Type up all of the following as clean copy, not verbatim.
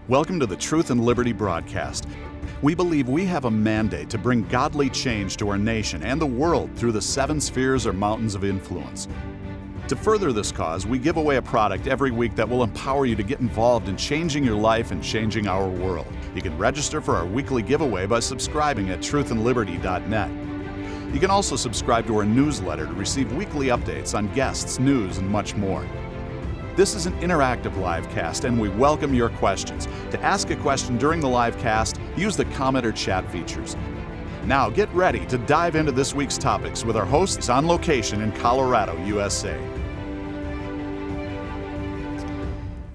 Welcome to the Truth and Liberty broadcast. We believe we have a mandate to bring godly change to our nation and the world through the 7 spheres or mountains of influence. To further this cause, we give away a product every week that will empower you to get involved in changing your life and changing our world. You can register for our weekly giveaway by subscribing at truthandliberty.net. You can also subscribe to our newsletter to receive weekly updates on guests, news, and much more. This is an interactive live cast, and we welcome your questions. To ask a question during the live cast, use the comment or chat features. Now get ready to dive into this week's topics with our hosts on location in Colorado, USA.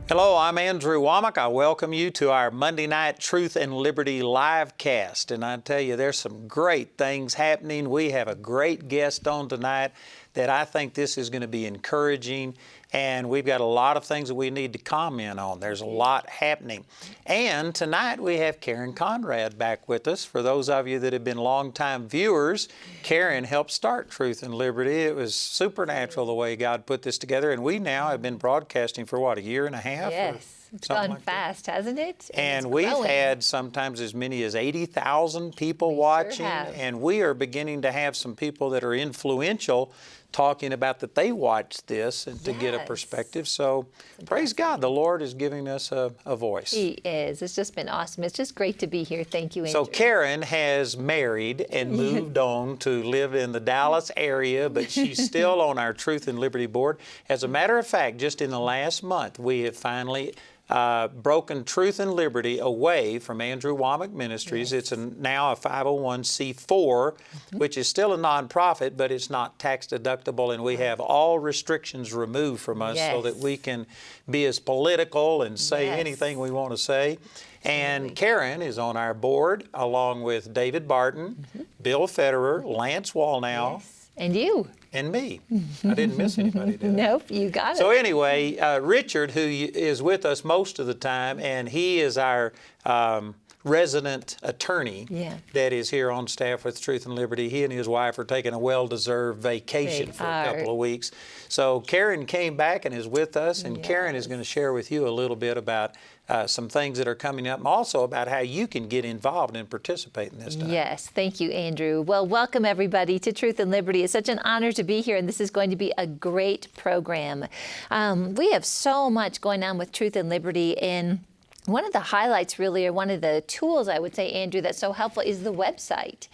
Hello, I'm Andrew Wommack. I welcome you to our Monday night Truth and Liberty live cast. And I tell you, there's some great things happening. We have a great guest on tonight that I think this is going to be encouraging. And we've got a lot of things that we need to comment on. There's a lot happening. And tonight we have Karen Conrad back with us. For those of you that have been longtime viewers, Karen helped start Truth and Liberty. It was supernatural the way God put this together. And we now have been broadcasting for what, a year and a half? Yes, it's gone fast, hasn't it? And we've had sometimes as many as 80,000 people watching. And we are beginning to have some people that are influential talking about that they watched this and to get a perspective. So praise God, the Lord is giving us a voice. He is. It's just been awesome. It's just great to be here. Thank you, Andrew. So Karen has married and moved on to live in the Dallas area, but she's still on our Truth and Liberty board. As a matter of fact, just in the last month, we have finally broken Truth and Liberty away from Andrew Wommack Ministries. Yes. It's now a 501c4, which is still a nonprofit, but it's not tax deductible, and we have all restrictions removed from us so that we can be as political and say anything we want to say. And Karen is on our board, along with David Barton, Bill Federer, Lance Wallnow. Yes. And you. And me. I didn't miss anybody, did I? Nope, you got it. So anyway, Richard, who is with us most of the time, and he is our resident attorney that is here on staff with Truth and Liberty. He and his wife are taking a well-deserved vacation for a couple of weeks. So Karen came back and is with us, and Karen is going to share with you a little bit about some things that are coming up, and also about how you can get involved and participate in this time. Yes, thank you, Andrew. Well, welcome everybody to Truth and Liberty. It's such an honor to be here, and this is going to be a great program. We have so much going on with Truth and Liberty, and one of the highlights really, or one of the tools I would say, Andrew, that's so helpful is the website.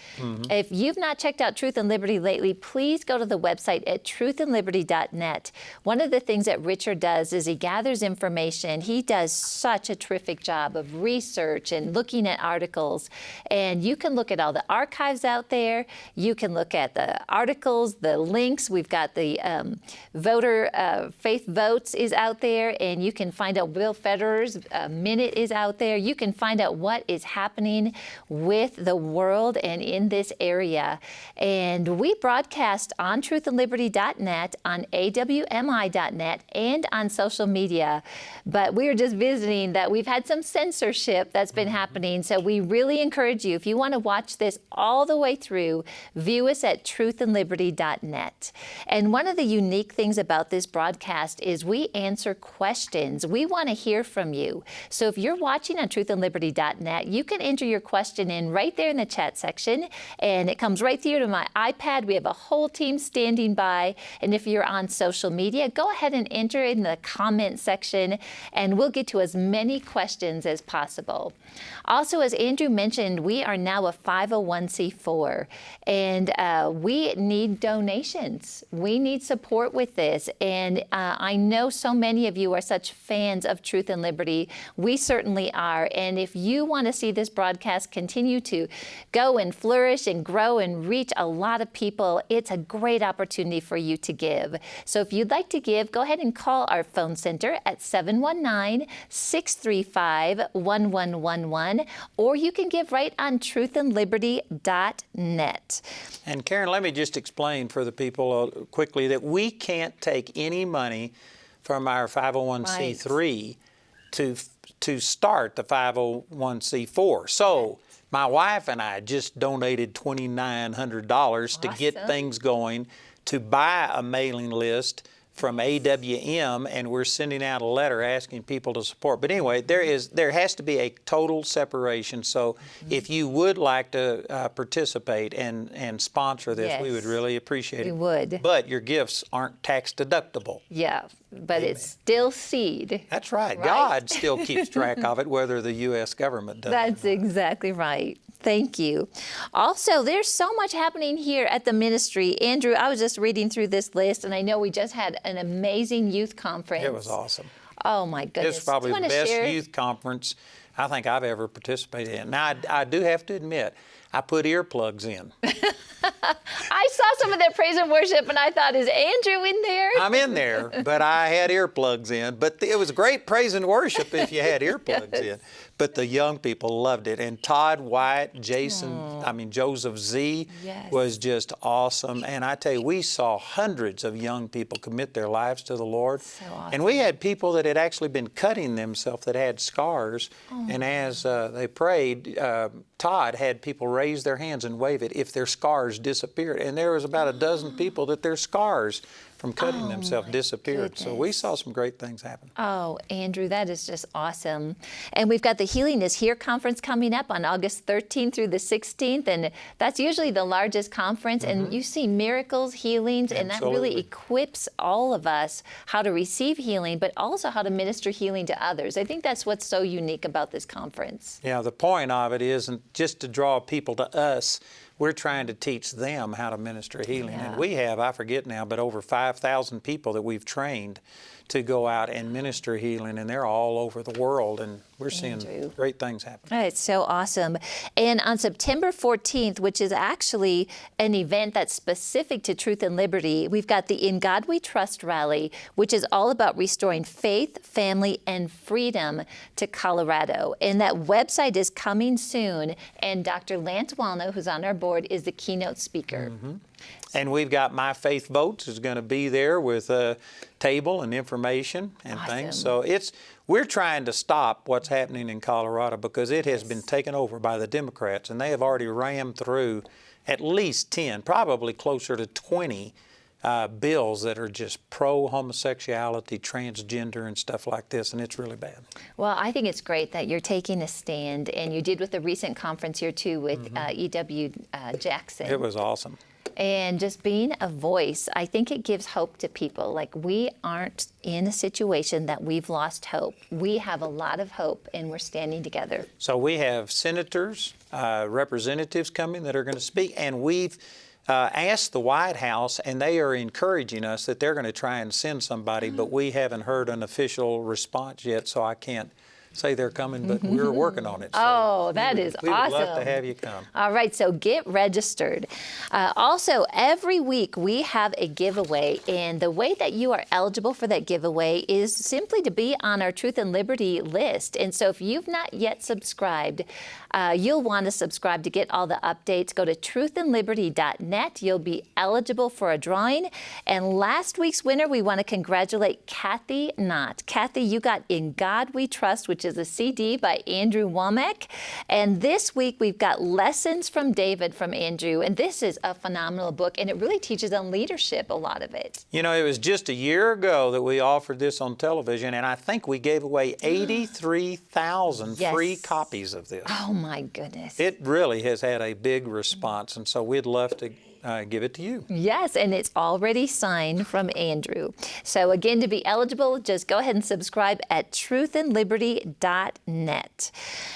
If you've not checked out Truth and Liberty lately, please go to the website at truthandliberty.net. One of the things that Richard does is he gathers information. He does such a terrific job of research and looking at articles. And you can look at all the archives out there. You can look at the articles, the links. We've got the voter faith votes is out there, and you can find out Bill Federer's minute is out there. You can find out what is happening with the world and in this area. And we broadcast on truthandliberty.net, on awmi.net, and on social media. But we were just visiting that we've had some censorship that's been happening. So we really encourage you, if you want to watch this all the way through, view us at truthandliberty.net. And one of the unique things about this broadcast is we answer questions. We want to hear from you. So if you're watching on truthandliberty.net, you can enter your question in right there in the chat section, and it comes right through to my iPad. We have a whole team standing by. And if you're on social media, go ahead and enter in the comment section, and we'll get to as many questions as possible. Also, as Andrew mentioned, we are now a 501c4, and we need donations. We need support with this. And I know so many of you are such fans of Truth and Liberty. We certainly are. And if you want to see this broadcast continue to go and flourish and grow and reach a lot of people, it's a great opportunity for you to give. So if you'd like to give, go ahead and call our phone center at 719-635-1111, or you can give right on truthandliberty.net. And Karen, let me just explain for the people quickly that we can't take any money from our 501c3 to start the 501c4. So my wife and I just donated $2,900 to get things going, to buy a mailing list from AWM, and we're sending out a letter asking people to support. But anyway, there has to be a total separation. So if you would like to participate and sponsor this, we would really appreciate it. We would. But your gifts aren't tax deductible. Yeah, but it's still seed. That's right. God still keeps track of it, whether the U.S. government does. That's exactly right. Thank you. Also, there's so much happening here at the ministry. Andrew, I was just reading through this list, and I know we just had an amazing youth conference. It was awesome. Oh, my goodness. It's probably the best youth conference I think I've ever participated in. Now, I do have to admit, I put earplugs in. I saw some of that praise and worship, and I thought, is Andrew in there? I'm in there, but I had earplugs in. But it was great praise and worship if you had earplugs in. But the young people loved it. And Todd White, Joseph Z was just awesome. And I tell you, we saw hundreds of young people commit their lives to the Lord. So awesome. And we had people that had actually been cutting themselves that had scars. And as they prayed, Todd had people raise their hands and wave it if their scars disappeared. And there was about a dozen people that their scars from cutting themselves disappeared. Goodness. So we saw some great things happen. Oh, Andrew, that is just awesome. And we've got the Healing is Here conference coming up on August 13th through the 16th. And that's usually the largest conference. And you see miracles, healings, and that really equips all of us how to receive healing, but also how to minister healing to others. I think that's what's so unique about this conference. Yeah, the point of it isn't just to draw people to us. We're trying to teach them how to minister healing. Yeah. And we have, I forget now, but over 5,000 people that we've trained to go out and minister healing, and they're all over the world, and we're seeing great things happen. Oh, it's so awesome. And on September 14th, which is actually an event that's specific to Truth and Liberty, we've got the In God We Trust rally, which is all about restoring faith, family, and freedom to Colorado. And that website is coming soon, and Dr. Lance Walno, who's on our board, is the keynote speaker. And we've got My Faith Votes is going to be there with a table and information and things. So we're trying to stop what's happening in Colorado because it has been taken over by the Democrats, and they have already rammed through at least 10, probably closer to 20 bills that are just pro-homosexuality, transgender, and stuff like this, and it's really bad. Well, I think it's great that you're taking a stand, and you did with the recent conference here too with E.W. Jackson. It was awesome. And just being a voice, I think it gives hope to people. Like, we aren't in a situation that we've lost hope. We have a lot of hope, and we're standing together. So we have senators, representatives coming that are going to speak, and we've asked the White House, and they are encouraging us that they're going to try and send somebody, but we haven't heard an official response yet, so I can't say they're coming, but we're working on it. So that is awesome. We would love to have you come. All right, so get registered. Also, every week we have a giveaway, and the way that you are eligible for that giveaway is simply to be on our Truth and Liberty list. And so if you've not yet subscribed, you'll want to subscribe to get all the updates. Go to truthandliberty.net. You'll be eligible for a drawing. And last week's winner, we want to congratulate Kathy Knott. Kathy, you got In God We Trust, which is a CD by Andrew Wommack. And this week we've got Lessons from David from Andrew. And this is a phenomenal book, and it really teaches on leadership, a lot of it. You know, it was just a year ago that we offered this on television, and I think we gave away 83,000 free copies of this. Oh my goodness. It really has had a big response, and so we'd love to give it to you. Yes, and it's already signed from Andrew. So again, to be eligible, just go ahead and subscribe at truthandliberty.net.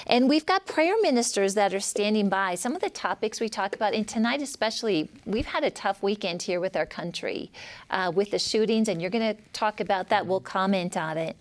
And we've got prayer ministers that are standing by. Some of the topics we talk about, and tonight especially, we've had a tough weekend here with our country with the shootings, and you're going to talk about that. We'll comment on it.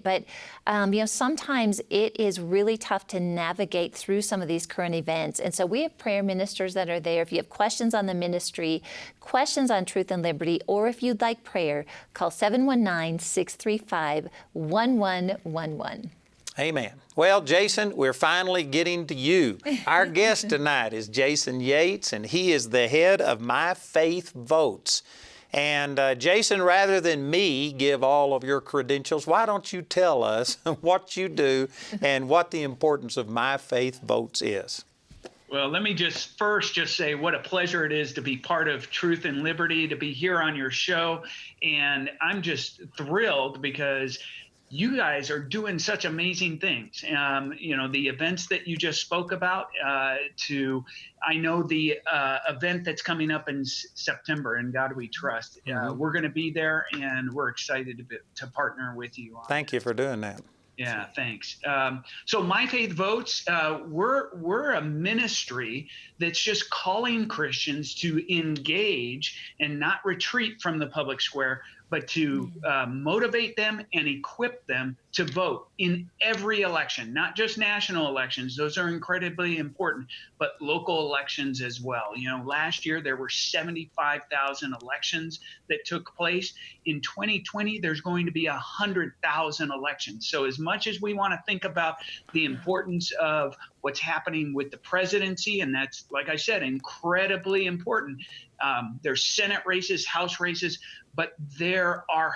But you know, sometimes it is really tough to navigate through some of these current events. And so we have prayer ministers that are there. If you have questions on the ministry, questions on Truth and Liberty, or if you'd like prayer, call 719-635-1111. Amen. Well, Jason, we're finally getting to you. Our guest tonight is Jason Yates, and he is the head of My Faith Votes. And Jason, rather than me give all of your credentials, why don't you tell us what you do and what the importance of My Faith Votes is? Well, let me just say what a pleasure it is to be part of Truth and Liberty, to be here on your show. And I'm just thrilled because you guys are doing such amazing things. The events that you just spoke about, I know the event that's coming up in September, In God We Trust. We're going to be there, and we're excited to partner with you on Thank you for doing that. Yeah, thanks. So My Faith Votes, we're a ministry that's just calling Christians to engage and not retreat from the public square, but to motivate them and equip them to vote in every election, not just national elections. Those are incredibly important, but local elections as well. Last year there were 75,000 elections that took place. In 2020, there's going to be 100,000 elections. So as much as we want to think about the importance of what's happening with the presidency, and that's, like I said, incredibly important. There's Senate races, House races, but there are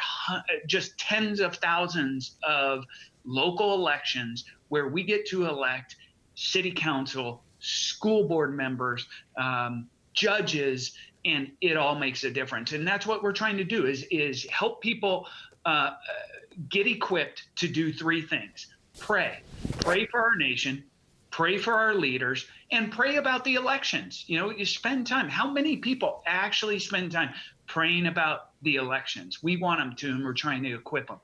just tens of thousands of local elections where we get to elect city council, school board members, judges, and it all makes a difference. And that's what we're trying to do is help people get equipped to do three things: pray for our nation, pray for our leaders, and pray about the elections. You spend time. How many people actually spend time praying about the elections? We want them to, and we're trying to equip them.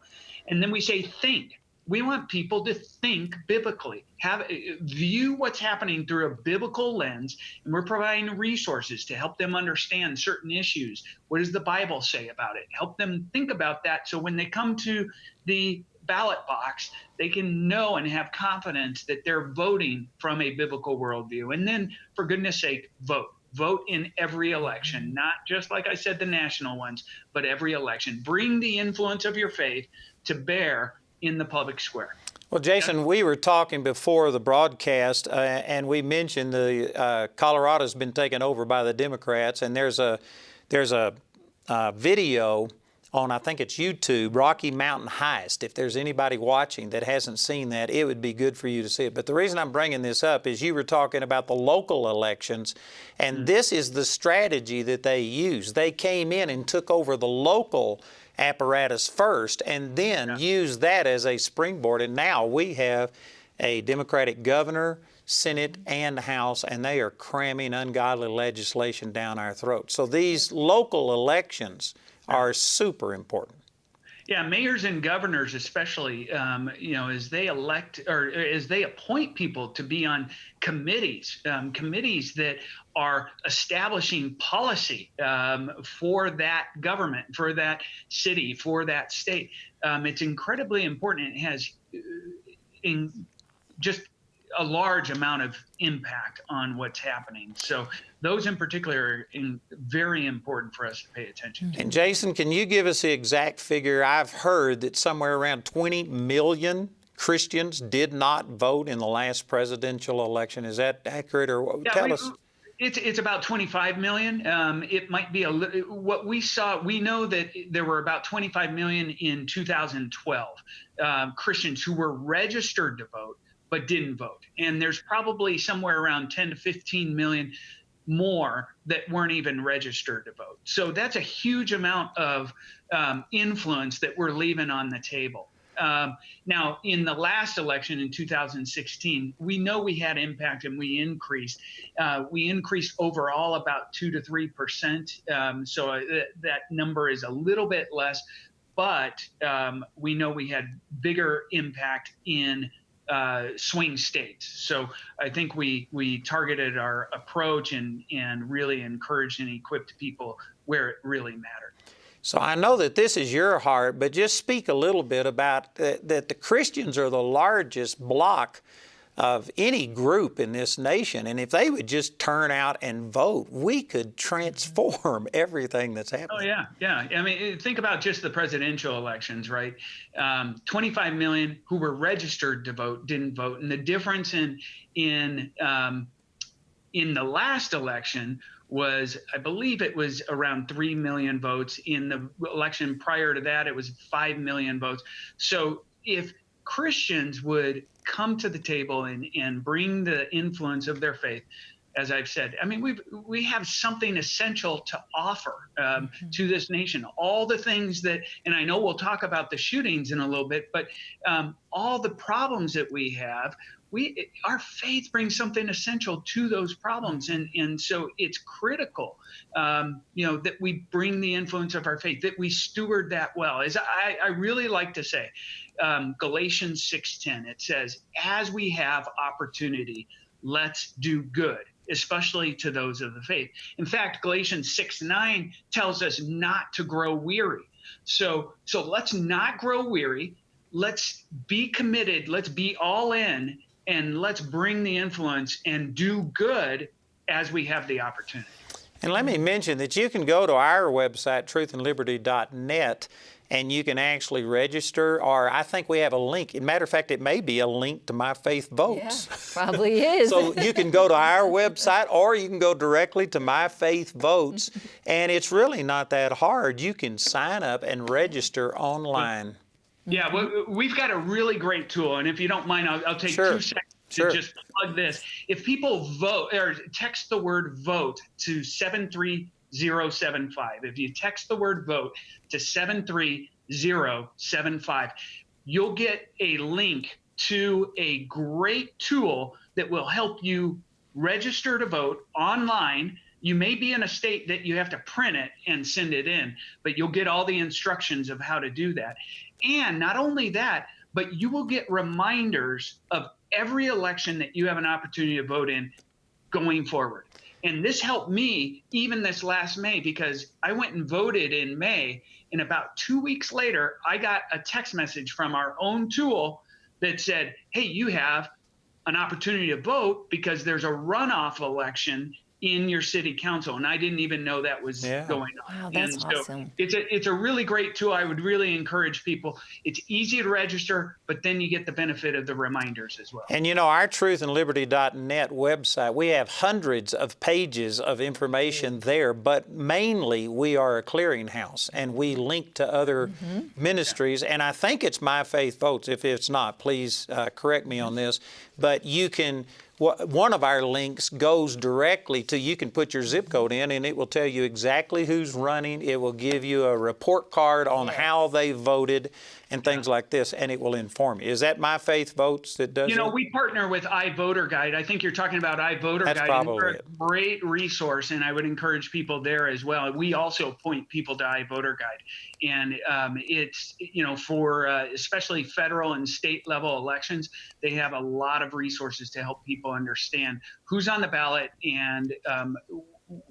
And then we say, think. We want people to think biblically, view what's happening through a biblical lens, and we're providing resources to help them understand certain issues. What does the Bible say about it? Help them think about that, so when they come to the ballot box, they can know and have confidence that they're voting from a biblical worldview. And then, for goodness sake, vote. Vote in every election, not just, like I said, the national ones, but every election. Bring the influence of your faith to bear in the public square. Well, Jason, we were talking before the broadcast, and we mentioned the Colorado's been taken over by the Democrats, and there's a video on, I think it's YouTube, Rocky Mountain Heist. If there's anybody watching that hasn't seen that, it would be good for you to see it. But the reason I'm bringing this up is you were talking about the local elections, and this is the strategy that they used. They came in and took over the local apparatus first and then used that as a springboard. And now we have a Democratic governor, Senate, and House, and they are cramming ungodly legislation down our throats. So these local elections are super important. Yeah, mayors and governors especially, as they elect or as they appoint people to be on committees that are establishing policy for that government, for that city, for that state. It's incredibly important. It has just a large amount of impact on what's happening. So those in particular are very important for us to pay attention to. And Jason, can you give us the exact figure? I've heard that somewhere around 20 million Christians did not vote in the last presidential election. Is that accurate, or tell us? It's about 25 million. It might be what we saw. We know that there were about 25 million in 2012 Christians who were registered to vote but didn't vote. And there's probably somewhere around 10 to 15 million more that weren't even registered to vote. So that's a huge amount of influence that we're leaving on the table. Now, in the last election in 2016, we know we had impact and we increased. We increased overall about 2 to 3%. So that number is a little bit less, but we know we had bigger impact in swing states. So I think we targeted our approach and really encouraged and equipped people where it really mattered. So I know that this is your heart, but just speak a little bit about that the Christians are the largest block of any group in this nation. And if they would just turn out and vote, we could transform everything that's happening. Oh, yeah. I mean, think about just the presidential elections, right? 25 million who were registered to vote didn't vote. And the difference in the last election was, I believe it was around 3 million votes. In the election prior to that, it was 5 million votes. So if Christians would come to the table and bring the influence of their faith, as I've said. I mean, we have something essential to offer to this nation. All the things that, and I know we'll talk about the shootings in a little bit, but all the problems that we have, our faith brings something essential to those problems, and so it's critical, that we bring the influence of our faith, that we steward that well. As I really like to say, Galatians 6:10, it says, "As we have opportunity, let's do good, especially to those of the faith." In fact, Galatians 6:9 tells us not to grow weary. So let's not grow weary. Let's be committed. Let's be all in. And let's bring the influence and do good as we have the opportunity. And let me mention that you can go to our website, truthandliberty.net, and you can actually register, or I think we have a link. As a matter of fact, it may be a link to My Faith Votes. Yeah, probably is. So you can go to our website, or you can go directly to My Faith Votes, and it's really not that hard. You can sign up and register online. Yeah, we've got a really great tool, and if you don't mind, I'll take 2 seconds to just plug this. If people vote or text the word vote to 73075, if you text the word vote to 73075, you'll get a link to a great tool that will help you register to vote online. You may be in a state that you have to print it and send it in, but you'll get all the instructions of how to do that. And not only that, but you will get reminders of every election that you have an opportunity to vote in going forward. And this helped me even this last May, because I went and voted in May, and about 2 weeks later, I got a text message from our own tool that said, "Hey, you have an opportunity to vote because there's a runoff election in your city council." And I didn't even know that was going on. Wow, that's and awesome. So it's a really great tool. I would really encourage people. It's easy to register, but then you get the benefit of the reminders as well. And our truthandliberty.net website, we have hundreds of pages of information there, but mainly we are a clearinghouse, and we link to other ministries. And I think it's My Faith Votes. If it's not, please correct me on this. But you can, one of our links goes directly to, you can put your zip code in, and it will tell you exactly who's running. It will give you a report card on how they voted and things like this, and it will inform you. Is that My Faith Votes that does it? We partner with iVoterGuide. I think you're talking about iVoterGuide. That's probably They're a great resource, and I would encourage people there as well. We also point people to iVoterGuide. And it's, for especially federal and state level elections, they have a lot of resources to help people understand who's on the ballot and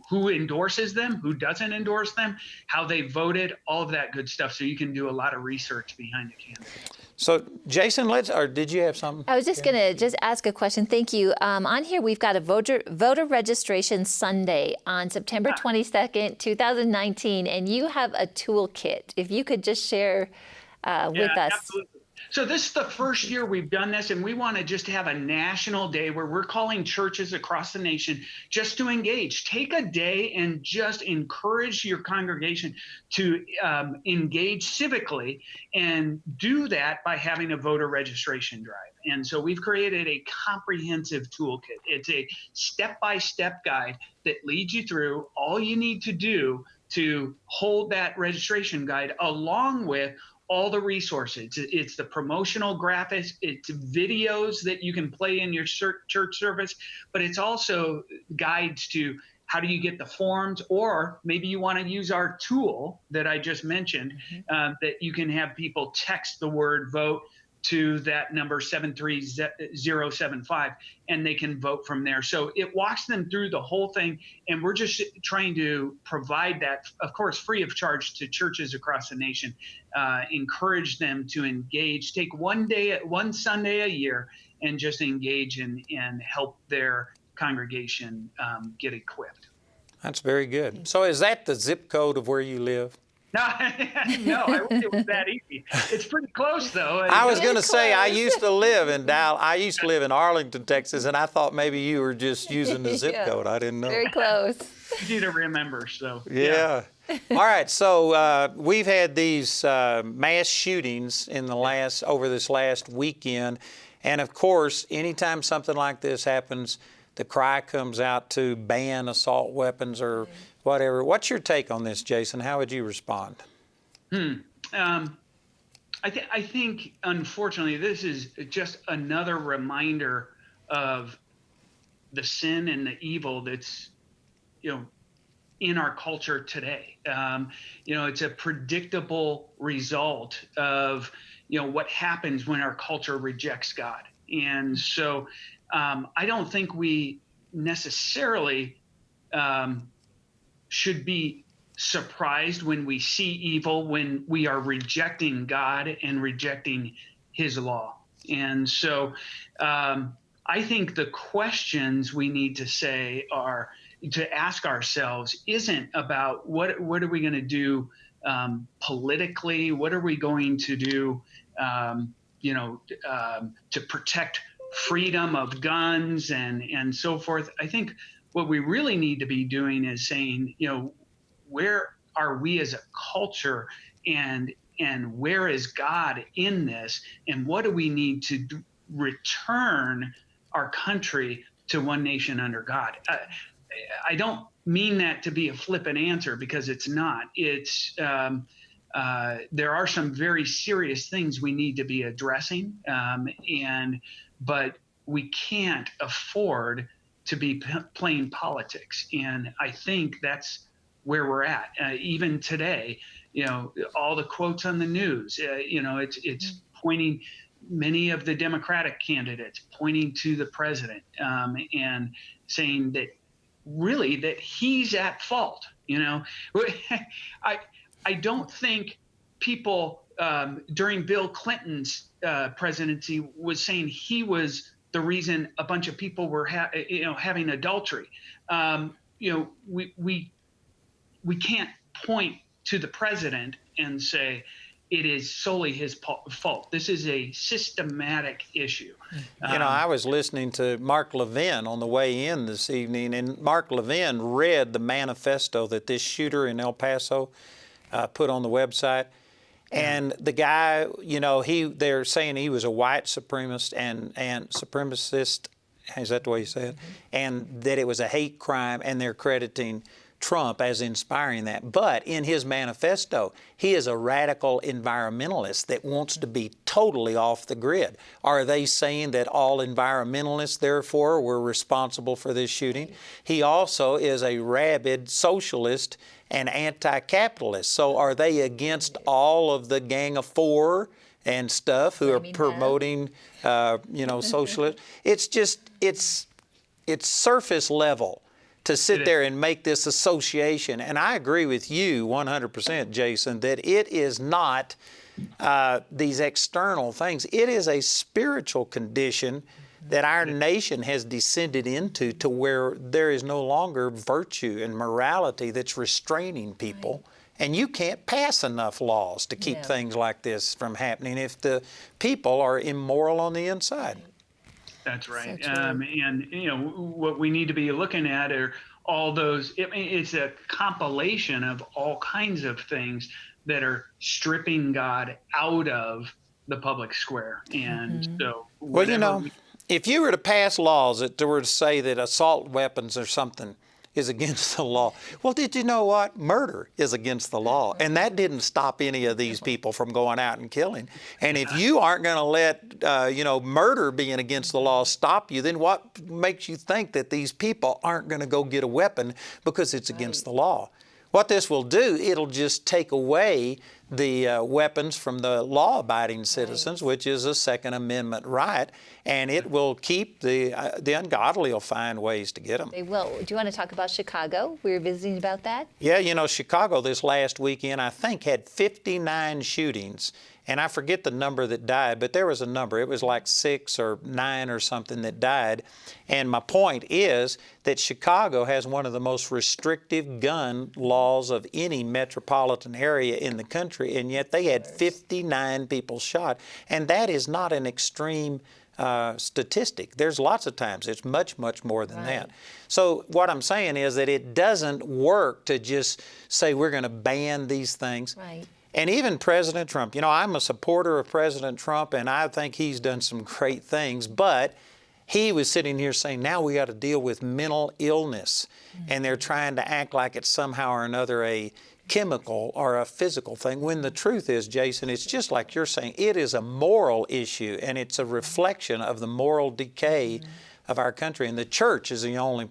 who endorses them, who doesn't endorse them, how they voted, all of that good stuff. So you can do a lot of research behind the candidate. So, Jason, or did you have something? I was just going to ask a question. Thank you. On here, we've got a voter registration Sunday on September 22nd, 2019, and you have a toolkit. If you could just share with us. Absolutely. So this is the first year we've done this, and we want to just have a national day where we're calling churches across the nation just to engage. Take a day and just encourage your congregation to engage civically, and do that by having a voter registration drive. And so we've created a comprehensive toolkit. It's a step-by-step guide that leads you through all you need to do to hold that registration guide, along with all the resources. It's the promotional graphics, it's videos that you can play in your church service, but it's also guides to how do you get the forms, or maybe you want to use our tool that I just mentioned, that you can have people text the word vote to that number 73075, and they can vote from there. So it walks them through the whole thing, and we're just trying to provide that, of course, free of charge to churches across the nation. Encourage them to engage, take one Sunday a year, and just engage and help their congregation get equipped. That's very good. So is that the zip code of where you live? No, I wish it was that easy. It's pretty close, though. I was going to say, I used to live in Arlington, Texas, and I thought maybe you were just using the zip code. I didn't know. Very close. Easy to remember, so. Yeah. All right, so we've had these mass shootings over this last weekend, and of course, anytime something like this happens, the cry comes out to ban assault weapons or whatever. What's your take on this, Jason? How would you respond? I think, unfortunately, this is just another reminder of the sin and the evil that's, in our culture today. It's a predictable result of, what happens when our culture rejects God. And so I don't think we necessarily should be surprised when we see evil, when we are rejecting God and rejecting his law. And so I think the questions we need to ask ourselves isn't about what are we going to do politically, what are we going to do to protect freedom of guns and so forth. I think what we really need to be doing is saying, where are we as a culture, and where is God in this, and what do we need to return our country to one nation under God? I don't mean that to be a flippant answer, because it's not. It's there are some very serious things we need to be addressing, but we can't afford to be playing politics. And I think that's where we're at. Even today, all the quotes on the news, it's pointing, many of the Democratic candidates pointing to the president and saying that really that he's at fault. I don't think people during Bill Clinton's presidency was saying he was the reason a bunch of people were having adultery. We can't point to the president and say it is solely his fault. This is a systematic issue. I was listening to Mark Levin on the way in this evening, and Mark Levin read the manifesto that this shooter in El Paso put on the website. And the guy, they're saying he was a white supremacist and supremacist, is that the way you say it? And that it was a hate crime, and they're crediting Trump as inspiring that. But in his manifesto, he is a radical environmentalist that wants to be totally off the grid. Are they saying that all environmentalists, therefore, were responsible for this shooting? He also is a rabid socialist and anti-capitalist. So are they against all of the Gang of Four and stuff who are promoting, socialism? It's just, it's surface level to sit there and make this association. And I agree with you 100%, Jason, that it is not these external things. It is a spiritual condition that our nation has descended into, to where there is no longer virtue and morality that's restraining people. Right. And you can't pass enough laws to keep things like this from happening if the people are immoral on the inside. That's right. So and what we need to be looking at are all those, it's a compilation of all kinds of things that are stripping God out of the public square. And so if you were to pass laws that were to say that assault weapons or something is against the law, well, did you know what? Murder is against the law. And that didn't stop any of these people from going out and killing. And if you aren't going to let, murder being against the law stop you, then what makes you think that these people aren't going to go get a weapon because it's against the law? What this will do, it'll just take away the weapons from the law-abiding citizens, which is a Second Amendment right, and it will keep the ungodly will find ways to get them. They will. Do you want to talk about Chicago? We were visiting about that. Yeah, Chicago this last weekend, I think, had 59 shootings. And I forget the number that died, but there was a number. It was like 6 or 9 or something that died. And my point is that Chicago has one of the most restrictive gun laws of any metropolitan area in the country, and yet they had 59 people shot. And that is not an extreme statistic. There's lots of times it's much, much more than that. So what I'm saying is that it doesn't work to just say we're going to ban these things. Right. And even President Trump, I'm a supporter of President Trump, and I think he's done some great things, but He was sitting here saying, now we got to deal with mental illness. And they're trying to act like it's somehow or another a chemical or a physical thing, when the truth is, Jason, it's just like you're saying, it is a moral issue, and it's a reflection of the moral decay of our country. And the church is the only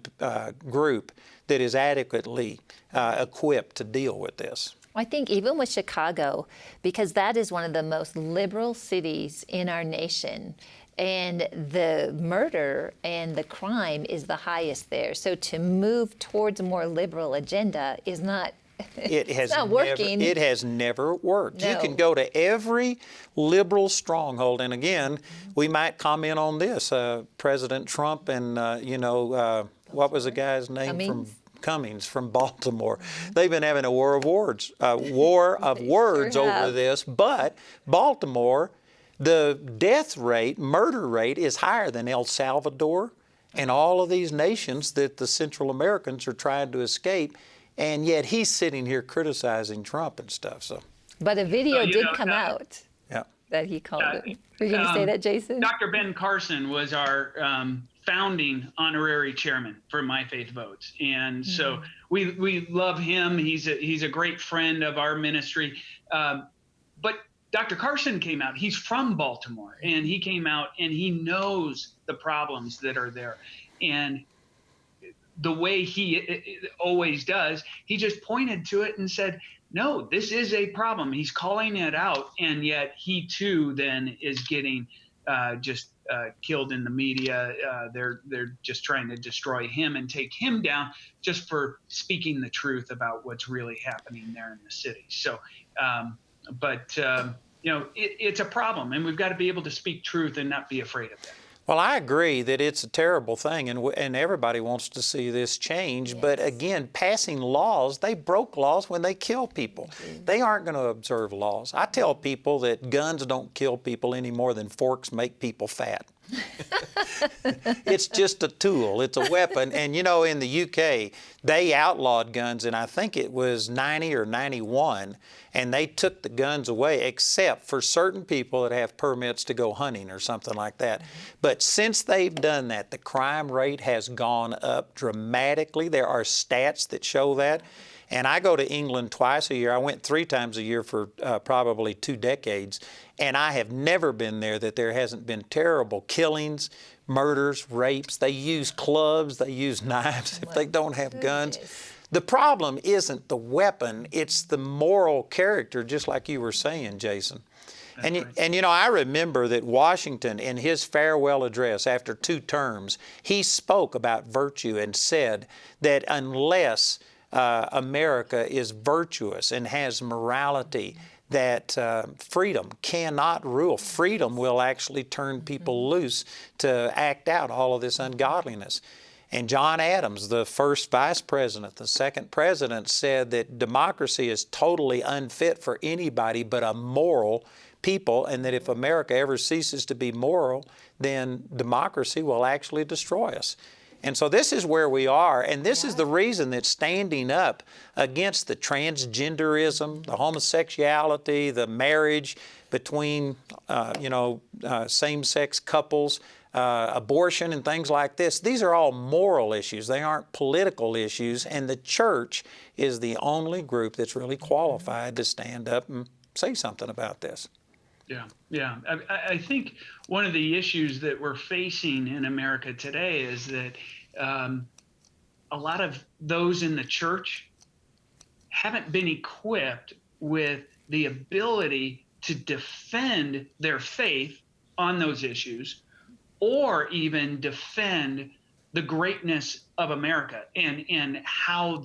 group that is adequately equipped to deal with this. I think even with Chicago, because that is one of the most liberal cities in our nation, and the murder and the crime is the highest there. So to move towards a more liberal agenda is not it's not working. It has never worked. No. You can go to every liberal stronghold, and again, we might comment on this. President Trump and, what was the guy's name Cummings from Baltimore. They've been having a war of words over this, but Baltimore, the death rate, murder rate is higher than El Salvador and all of these nations that the Central Americans are trying to escape. And yet he's sitting here criticizing Trump and stuff. So, but a video did come out that he called it. Are you going to say that, Jason? Dr. Ben Carson was our founding honorary chairman for My Faith Votes, and so we love him. He's a great friend of our ministry. But Dr. Carson came out. He's from Baltimore, and he came out and he knows the problems that are there, and the way he always does, he just pointed to it and said, no, this is a problem. He's calling it out, and yet he too then is getting killed in the media. They're just trying to destroy him and take him down just for speaking the truth about what's really happening there in the city. So, it's a problem, and we've got to be able to speak truth and not be afraid of that. Well, I agree that it's a terrible thing, and everybody wants to see this change. Yes. But again, passing laws, they broke laws when they kill people. They aren't going to observe laws. I tell people that guns don't kill people any more than forks make people fat. It's just a tool. It's a weapon. And, in the UK, they outlawed guns, and I think it was 90 or 91, and they took the guns away except for certain people that have permits to go hunting or something like that. But since they've done that, the crime rate has gone up dramatically. There are stats that show that. And I go to England twice a year. I went 3 times a year for probably 2 decades. And I have never been there that there hasn't been terrible killings, murders, rapes. They use clubs, they use knives if they don't have guns. The problem isn't the weapon, it's the moral character, just like you were saying, Jason. And I remember that Washington, in his farewell address after 2 terms, he spoke about virtue and said that unless America is virtuous and has morality, that freedom cannot rule. Freedom will actually turn people loose to act out all of this ungodliness. And John Adams, the first vice president, the second president, said that democracy is totally unfit for anybody but a moral people, and that if America ever ceases to be moral, then democracy will actually destroy us. And so this is where we are, and this is the reason that standing up against the transgenderism, the homosexuality, the marriage between, same-sex couples, abortion and things like this, these are all moral issues. They aren't political issues, and the church is the only group that's really qualified to stand up and say something about this. Yeah. I think one of the issues that we're facing in America today is that a lot of those in the church haven't been equipped with the ability to defend their faith on those issues, or even defend the greatness of America and how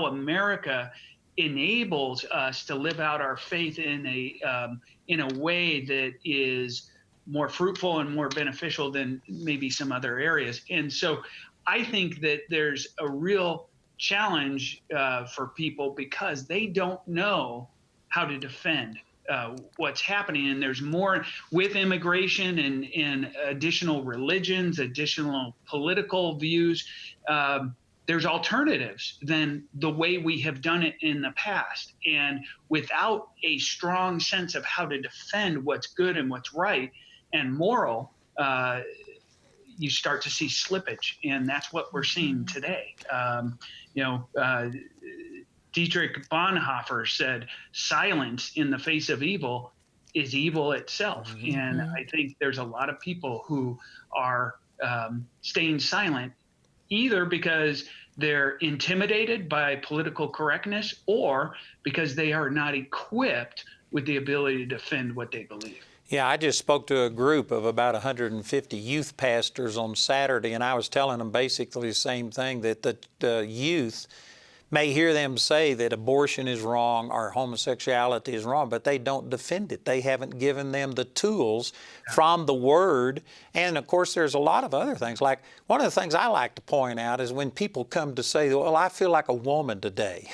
America enables us to live out our faith in a way that is more fruitful and more beneficial than maybe some other areas. And so I think that there's a real challenge for people because they don't know how to defend what's happening. And there's more with immigration and additional religions, additional political views. There's alternatives than the way we have done it in the past. And without a strong sense of how to defend what's good and what's right and moral, you start to see slippage, and that's what we're seeing today. Dietrich Bonhoeffer said, "Silence in the face of evil is evil itself." And I think there's a lot of people who are staying silent, either because they're intimidated by political correctness or because they are not equipped with the ability to defend what they believe. Yeah, I just spoke to a group of about 150 youth pastors on Saturday, and I was telling them basically the same thing, that the youth may hear them say that abortion is wrong or homosexuality is wrong, but they don't defend it. They haven't given them the tools from the Word. And of course, there's a lot of other things. Like, one of the things I like to point out is when people come to say, well, I feel like a woman today.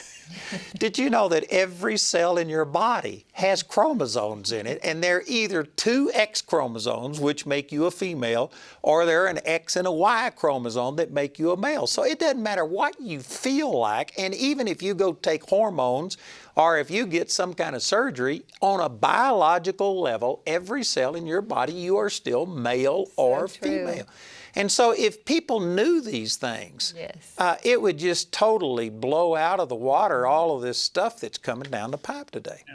Did you know that every cell in your body has chromosomes in it, and they're either two X chromosomes, which make you a female, or they're an X and a Y chromosome that make you a male. So it doesn't matter what you feel like, and even if you go take hormones or if you get some kind of surgery, on a biological level, every cell in your body, you are still male or female. And so if people knew these things, it would just totally blow out of the water all of this stuff that's coming down the pipe today.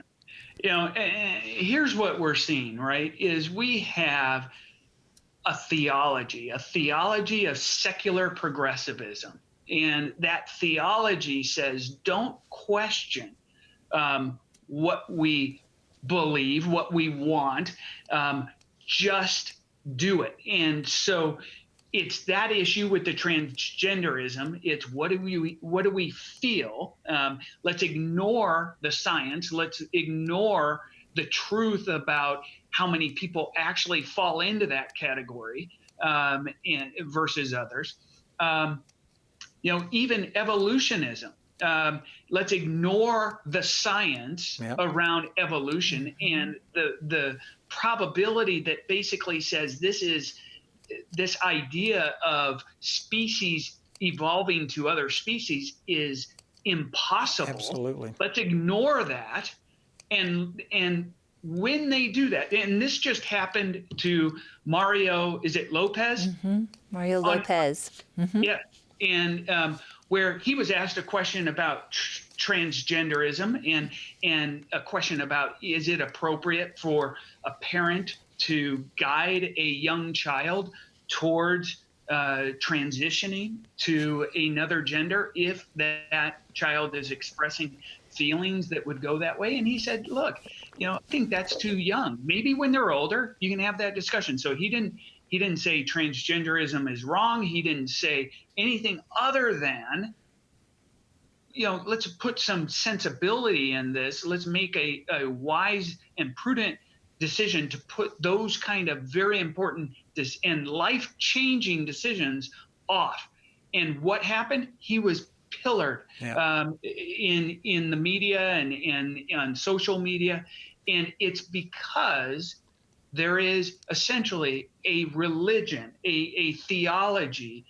Here's what we're seeing, right, is we have a theology of secular progressivism. And that theology says, don't question what we believe, what we want, just do it. And so it's that issue with the transgenderism. It's what do we feel? Let's ignore the science. Let's ignore the truth about how many people actually fall into that category versus others. Even evolutionism. Let's ignore the science around evolution and the probability that basically says this idea of species evolving to other species is impossible. Absolutely. Let's ignore that. And when they do that, and this just happened to Mario, is it Lopez? Mario Lopez. Yeah. And where he was asked a question about transgenderism and a question about, is it appropriate for a parent to guide a young child towards transitioning to another gender if that child is expressing feelings that would go that way? And he said, look, I think that's too young. Maybe when they're older, you can have that discussion. So he didn't say transgenderism is wrong. He didn't say anything other than, let's put some sensibility in this. Let's make a wise and prudent decision to put those kind of very important and life-changing decisions off. And what happened? He was pillared in the media and on social media. And it's because there is essentially a religion, a theology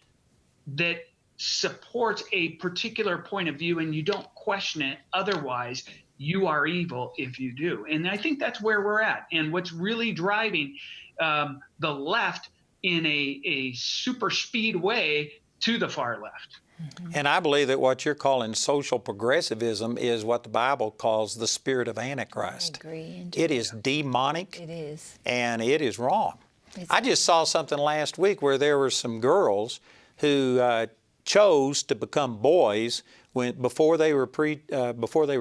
that supports a particular point of view, and you don't question it. Otherwise, you are evil if you do. And I think that's where we're at. And what's really driving the left in a super speed way to the far left. And I believe that what you're calling social progressivism is what the Bible calls the spirit of Antichrist. I agree. It is demonic. It is. And it is wrong. I just saw something last week where there were some girls who chose to become boys before they were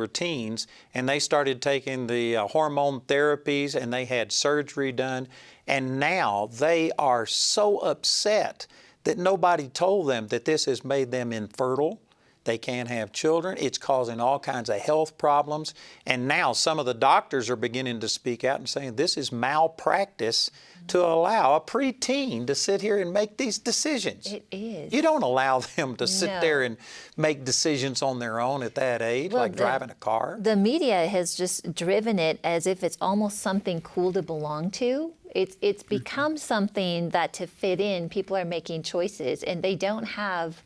teens, and they started taking the hormone therapies, and they had surgery done, and now they are so upset that nobody told them that this has made them infertile. They can't have children. It's causing all kinds of health problems. And now some of the doctors are beginning to speak out and saying this is malpractice to allow a preteen to sit here and make these decisions. It is. You don't allow them to sit there and make decisions on their own at that age, like driving a car. The media has just driven it as if it's almost something cool to belong to. It's become something that to fit in, people are making choices, and they don't have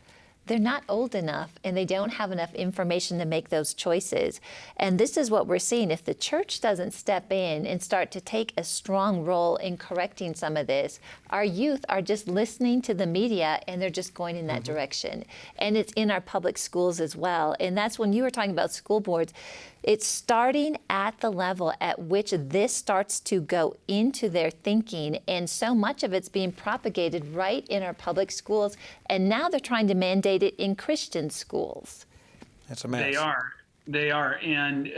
they're not old enough and they don't have enough information to make those choices. And this is what we're seeing. If the church doesn't step in and start to take a strong role in correcting some of this, our youth are just listening to the media and they're just going in that direction. And it's in our public schools as well. And that's when you were talking about school boards. It's starting at the level at which this starts to go into their thinking, and so much of it's being propagated right in our public schools, and now they're trying to mandate it in Christian schools. That's a mess. They are, and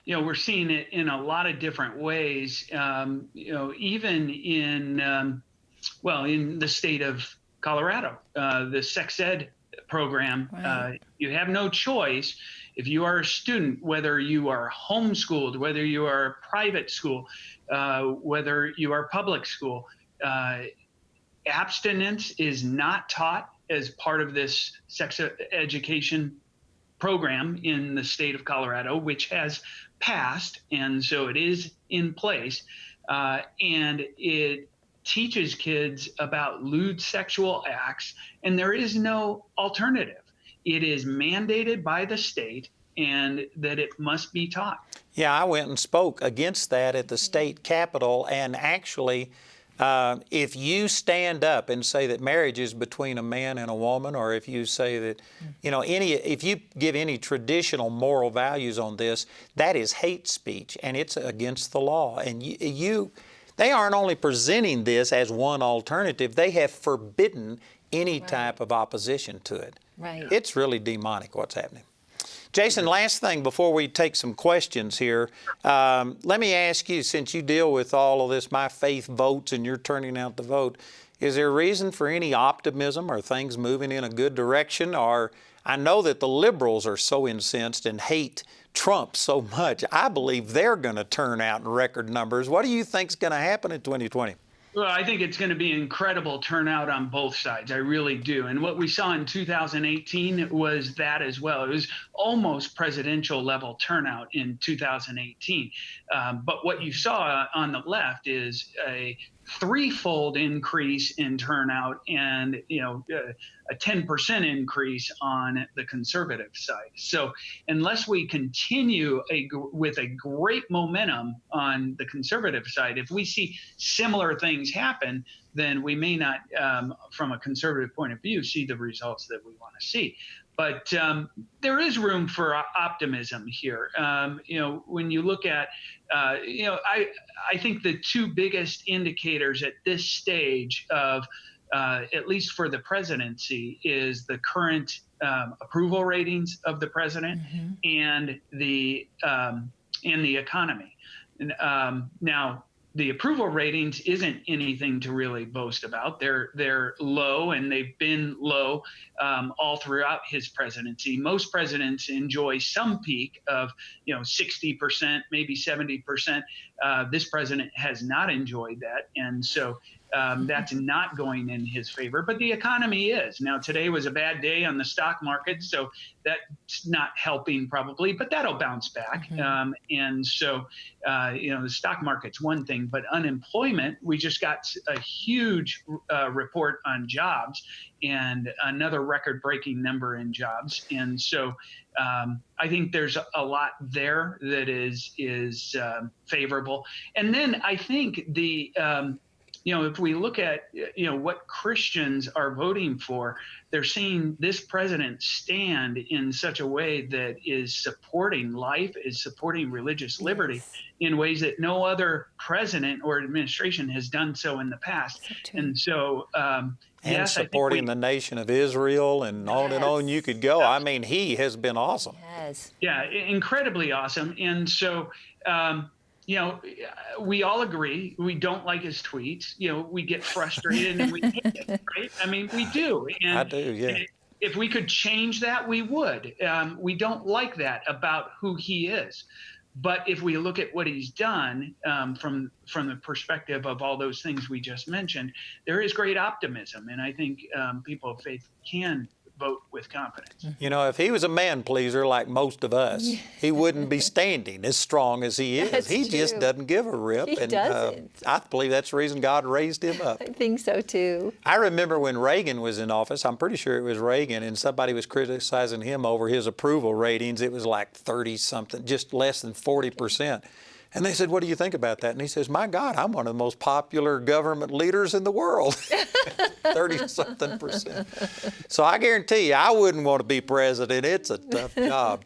we're seeing it in a lot of different ways. Even in in the state of Colorado, the sex ed program, Right. You have no choice. If you are a student, whether you are homeschooled, whether you are private school, whether you are public school, abstinence is not taught as part of this sex education program in the state of Colorado, which has passed, and so it is in place, and it teaches kids about lewd sexual acts, and there is no alternative. It is mandated by the state, and that it must be taught. Yeah, I went and spoke against that at the state capitol, and actually, if you stand up and say that marriage is between a man and a woman, or if you say that, if you give any traditional moral values on this, that is hate speech, and it's against the law. And they aren't only presenting this as one alternative, they have forbidden any type of opposition to it. Right. It's really demonic what's happening. Jason, last thing before we take some questions here, let me ask you, since you deal with all of this, my faith votes, and you're turning out the vote, is there a reason for any optimism? Are things moving in a good direction? Or I know that the liberals are so incensed and hate Trump so much. I believe they're going to turn out in record numbers. What do you think is going to happen in 2020? Well, I think it's going to be an incredible turnout on both sides. I really do. And what we saw in 2018 was that as well. It was almost presidential level turnout in 2018. But what you saw on the left is a threefold increase in turnout and a 10% increase on the conservative side. So unless we continue with a great momentum on the conservative side, if we see similar things happen, then we may not, from a conservative point of view, see the results that we want to see. But there is room for optimism here. When you look at, I think the two biggest indicators at this stage of, at least for the presidency, is the current approval ratings of the president and the economy. And, now, the approval ratings isn't anything to really boast about. They're low, and they've been low all throughout his presidency. Most presidents enjoy some peak of 60%, maybe 70%. This president has not enjoyed that, and so that's not going in his favor. But the economy is. Now, today was a bad day on the stock market, so that's not helping probably, but that'll bounce back. And so, the stock market's one thing, but unemployment, we just got a huge report on jobs and another record-breaking number in jobs. And so I think there's a lot there that is favorable. And then I think if we look at, what Christians are voting for, they're seeing this president stand in such a way that is supporting life, is supporting religious liberty in ways that no other president or administration has done so in the past. And so, and supporting the nation of Israel, and on you could go. I mean, he has been awesome. Yeah, incredibly awesome. And so, we all agree. We don't like his tweets. We get frustrated and we hate it, right? I mean, we do. And I do, yeah. If we could change that, we would. We don't like that about who he is. But if we look at what he's done from the perspective of all those things we just mentioned, there is great optimism. And I think people of faith can vote with confidence. You know, if he was a man pleaser like most of us, he wouldn't be standing as strong as he is. That's He just true. doesn't give a rip. He doesn't. I believe that's the reason God raised him up. I think so too. I remember when Reagan was in office, I'm pretty sure it was Reagan, and somebody was criticizing him over his approval ratings. It was like 30-something, just less than 40%. And they said, what do you think about that? And he says, my God, I'm one of the most popular government leaders in the world. 30-something%. So I guarantee you, I wouldn't want to be president. It's a tough job.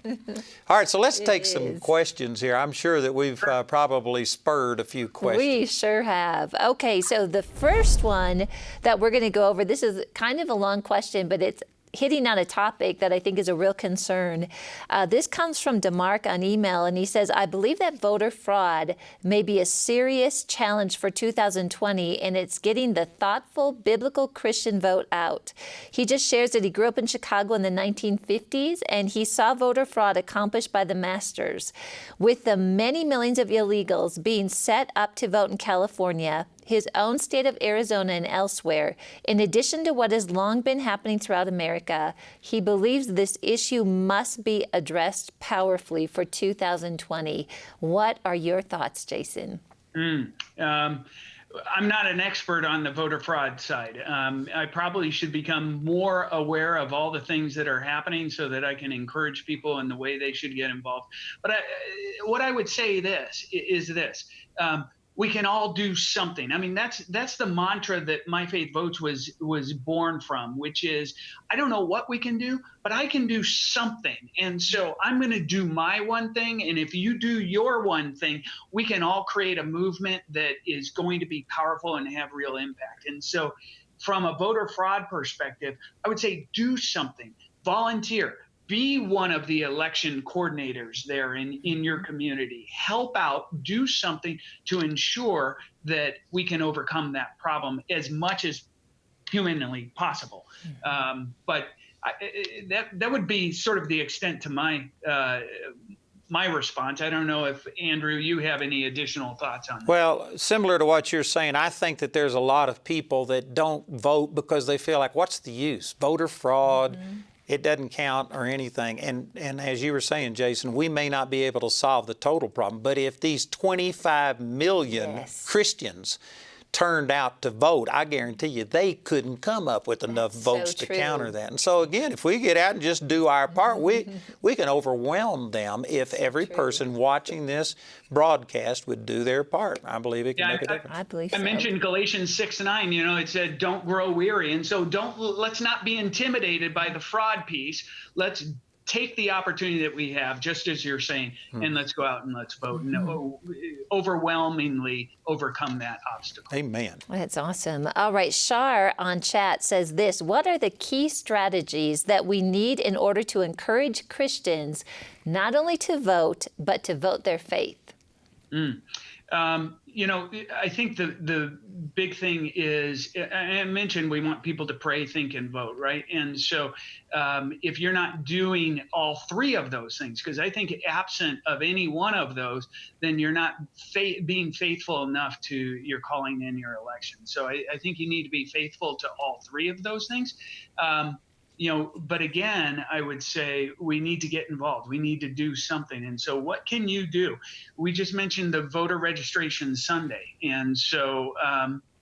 All right, so let's take some questions here. I'm sure that we've probably spurred a few questions. We sure have. Okay, so the first one that we're going to go over, this is kind of a long question, but it's hitting on a topic that I think is a real concern. This comes from DeMarc on email, and he says, I believe that voter fraud may be a serious challenge for 2020, and it's getting the thoughtful, biblical Christian vote out. He just shares that he grew up in Chicago in the 1950s, and he saw voter fraud accomplished by the masters. With the many millions of illegals being set up to vote in California, his own state of Arizona and elsewhere, in addition to what has long been happening throughout America, he believes this issue must be addressed powerfully for 2020. What are your thoughts, Jason? I'm not an expert on the voter fraud side. I probably should become more aware of all the things that are happening so that I can encourage people in the way they should get involved. But what I would say is this. We can all do something. I mean, that's the mantra that My Faith Votes was born from, which is, I don't know what we can do, but I can do something. And so I'm going to do my one thing. And if you do your one thing, we can all create a movement that is going to be powerful and have real impact. And so from a voter fraud perspective, I would say do something, volunteer. Be one of the election coordinators there in your community. Help out, do something to ensure that we can overcome that problem as much as humanly possible. But that would be sort of the extent to my response. I don't know if, Andrew, you have any additional thoughts on that. Well, similar to what you're saying, I think that there's a lot of people that don't vote because they feel like, what's the use? Voter fraud. It doesn't count or anything. And as you were saying, Jason, we may not be able to solve the total problem, but if these 25 million Christians turned out to vote, I guarantee you they couldn't come up with enough votes to counter that. And so again, if we get out and just do our part, we can overwhelm them if every person watching this broadcast would do their part. I believe it can make a difference. I believe so. I mentioned Galatians 6:9, it said, don't grow weary. And so let's not be intimidated by the fraud piece. Let's take the opportunity that we have, just as you're saying, and let's go out and let's vote and overwhelmingly overcome that obstacle. Amen. That's awesome. All right, Shar on chat says this: what are the key strategies that we need in order to encourage Christians not only to vote, but to vote their faith? I think the big thing is, I mentioned we want people to pray, think, and vote, right? And so if you're not doing all three of those things, because I think absent of any one of those, then you're not being faithful enough to your calling in your election. So I think you need to be faithful to all three of those things. But again, I would say we need to get involved. We need to do something. And so what can you do? We just mentioned the voter registration Sunday. And so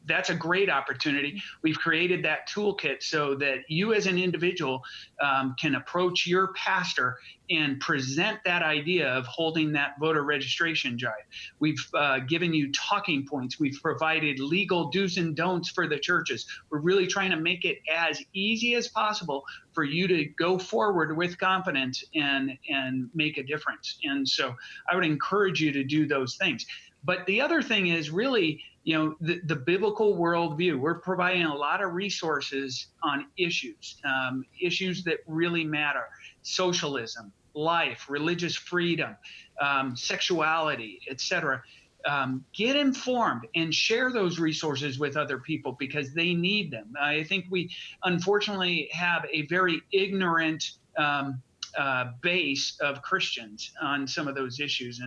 that's a great opportunity. We've created that toolkit so that you as an individual can approach your pastor and present that idea of holding that voter registration drive. We've given you talking points. We've provided legal do's and don'ts for the churches. We're really trying to make it as easy as possible for you to go forward with confidence and make a difference. And so I would encourage you to do those things. But the other thing is really, the biblical worldview. We're providing a lot of resources on issues that really matter: socialism, life, religious freedom, sexuality, etc. Get informed and share those resources with other people because they need them. I think we unfortunately have a very ignorant base of Christians on some of those issues,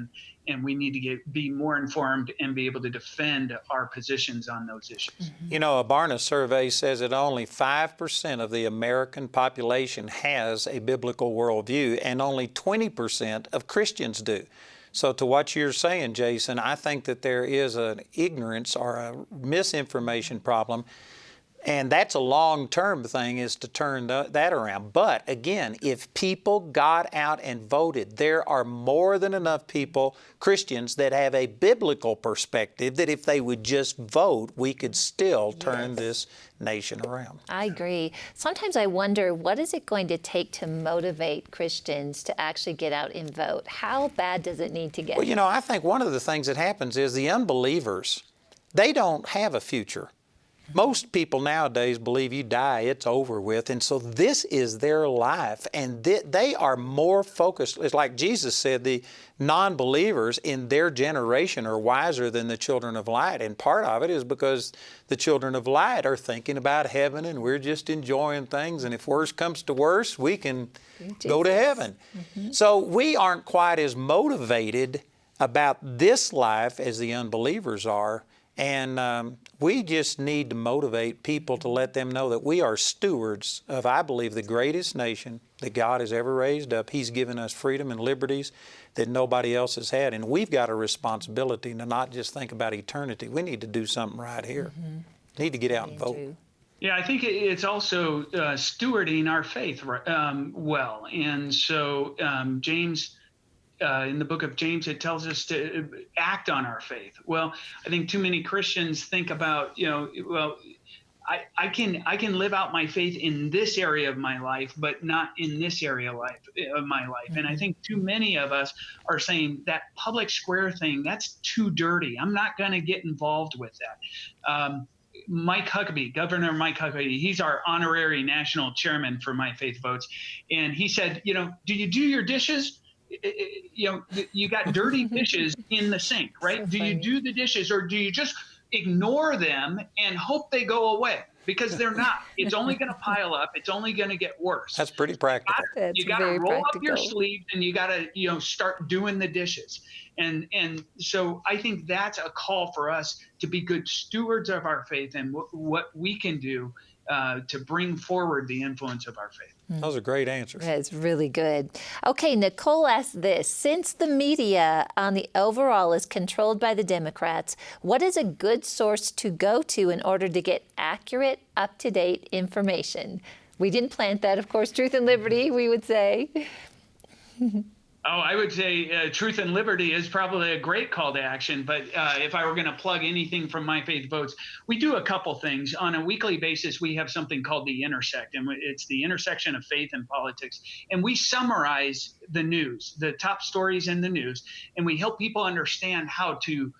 and we need to be more informed and be able to defend our positions on those issues. You know, a Barna survey says that only 5% of the American population has a biblical worldview, and only 20% of Christians do. So to what you're saying, Jason, I think that there is an ignorance or a misinformation problem. And that's a long-term thing, is to turn that around. But again, if people got out and voted, there are more than enough people, Christians, that have a biblical perspective that if they would just vote, we could still turn this nation around. I agree. Sometimes I wonder, what is it going to take to motivate Christians to actually get out and vote? How bad does it need to get? Well, you know, I think one of the things that happens is the unbelievers, they don't have a future. Most people nowadays believe you die, it's over with, and so this is their life, and they are more focused. It's like Jesus said, the non-believers in their generation are wiser than the children of light, and part of it is because the children of light are thinking about heaven, and we're just enjoying things, and if worse comes to worse, we can go to heaven. So we aren't quite as motivated about this life as the unbelievers are. And we just need to motivate people to let them know that we are stewards of, I believe, the greatest nation that God has ever raised up. He's given us freedom and liberties that nobody else has had. And we've got a responsibility to not just think about eternity. We need to do something right here. Need to get out and vote. Yeah, I think it's also stewarding our faith well. And so James, in the book of James, it tells us to act on our faith. Well, I think too many Christians think about, I can live out my faith in this area of my life, but not in this area of my life. And I think too many of us are saying that public square thing, that's too dirty. I'm not going to get involved with that. Mike Huckabee, Governor Mike Huckabee, he's our honorary national chairman for My Faith Votes. And he said, do you do your dishes? You got dirty dishes in the sink, right? So do you funny. do the dishes, or do you just ignore them and hope they go away? Because they're not. It's only going to pile up. It's only going to get worse. That's pretty practical. You got to roll up your sleeves and you got to start doing the dishes. And so I think that's a call for us to be good stewards of our faith and what we can do to bring forward the influence of our faith. Those are great answers. That's really good. Okay, Nicole asked this. Since the media on the overall is controlled by the Democrats, what is a good source to go to in order to get accurate, up-to-date information? We didn't plant that, of course. Truth and Liberty, we would say. Oh, I would say Truth and Liberty is probably a great call to action. But if I were going to plug anything from My Faith Votes, we do a couple things. On a weekly basis, we have something called The Intersect, and it's the intersection of faith and politics. And we summarize the news, the top stories in the news, and we help people understand how to